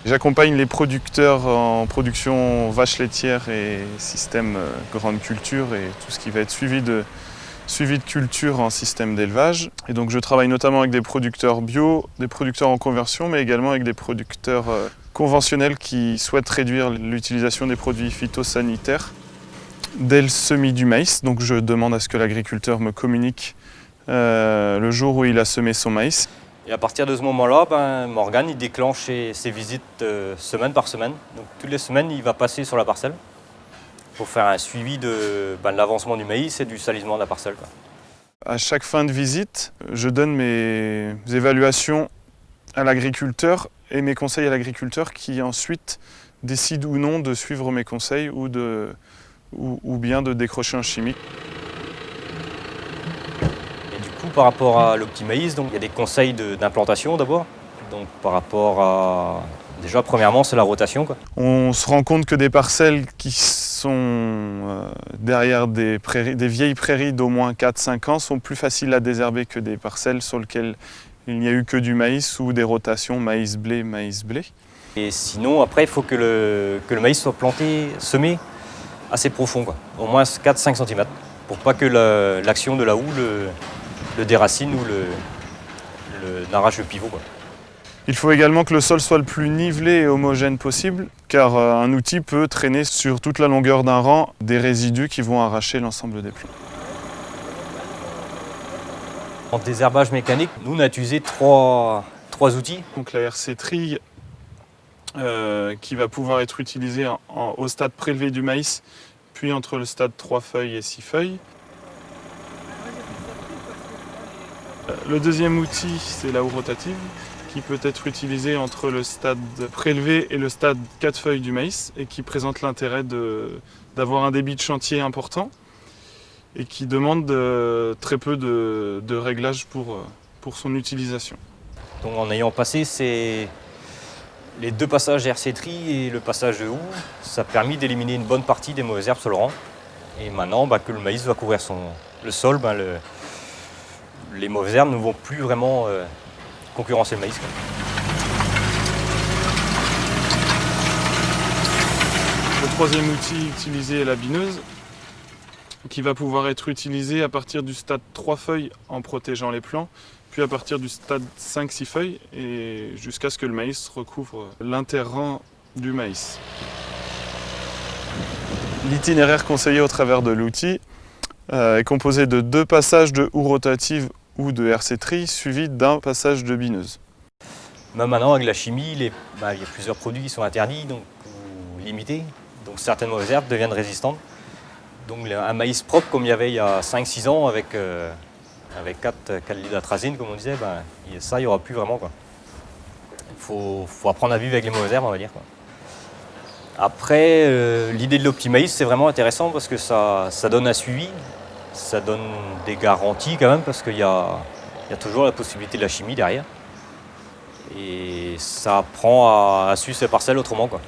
J'accompagne les producteurs en production vaches laitières et système grande culture et tout ce qui va être suivi de culture en système d'élevage. Et donc je travaille notamment avec des producteurs bio, des producteurs en conversion, mais également avec des producteurs conventionnels qui souhaitent réduire l'utilisation des produits phytosanitaires dès le semis du maïs. Donc je demande à ce que l'agriculteur me communique le jour où il a semé son maïs. Et à partir de ce moment-là, Morgan il déclenche ses visites semaine par semaine. Donc toutes les semaines, il va passer sur la parcelle pour faire un suivi de l'avancement du maïs et du salissement de la parcelle, quoi. À chaque fin de visite, je donne mes évaluations à l'agriculteur et mes conseils à l'agriculteur qui ensuite décide ou non de suivre mes conseils ou bien de décrocher un chimique. Par rapport à l'Optimaïs, donc il y a des conseils d'implantation d'abord. Donc par rapport à... Déjà, premièrement, c'est la rotation, quoi. On se rend compte que des parcelles qui sont derrière des vieilles prairies d'au moins 4-5 ans sont plus faciles à désherber que des parcelles sur lesquelles il n'y a eu que du maïs ou des rotations maïs-blé, maïs-blé. Et sinon, après, il faut que le maïs soit planté, semé assez profond, quoi. Au moins 4-5 cm, pour pas que l'action de la houe le déracine ou n'arrache le pivot, quoi. Il faut également que le sol soit le plus nivelé et homogène possible, car un outil peut traîner sur toute la longueur d'un rang des résidus qui vont arracher l'ensemble des plants. En désherbage mécanique, nous on a utilisé trois outils. Donc la RC trille qui va pouvoir être utilisée au stade prélevé du maïs, puis entre le stade 3 feuilles et 6 feuilles. Le deuxième outil, c'est la houe rotative, qui peut être utilisée entre le stade prélevé et le stade 4 feuilles du maïs, et qui présente l'intérêt d'avoir un débit de chantier important, et qui demande très peu de réglages pour son utilisation. Donc en ayant passé les deux passages RC tri et le passage de houe, ça a permis d'éliminer une bonne partie des mauvaises herbes sur le rang. Et maintenant que le maïs va couvrir le sol, les mauvaises herbes ne vont plus vraiment concurrencer le maïs, quoi. Le troisième outil utilisé est la bineuse, qui va pouvoir être utilisée à partir du stade 3 feuilles en protégeant les plants, puis à partir du stade 5-6 feuilles, et jusqu'à ce que le maïs recouvre l'interrang du maïs. L'itinéraire conseillé au travers de l'outil est composé de 2 passages de houe rotative ou de RC tri suivi d'un passage de bineuse. Même maintenant, avec la chimie, il y a plusieurs produits qui sont interdits ou limités. Donc certaines mauvaises herbes deviennent résistantes. Donc un maïs propre, comme il y avait il y a 5-6 ans, avec 4 litres d'atrazine, comme on disait, ça, il n'y aura plus vraiment, quoi. Il faut apprendre à vivre avec les mauvaises herbes, on va dire, quoi. Après, l'idée de l'Optimaïs, c'est vraiment intéressant parce que ça donne un suivi, ça donne des garanties quand même, parce qu'il y a toujours la possibilité de la chimie derrière. Et ça apprend à suivre ses parcelles autrement, quoi.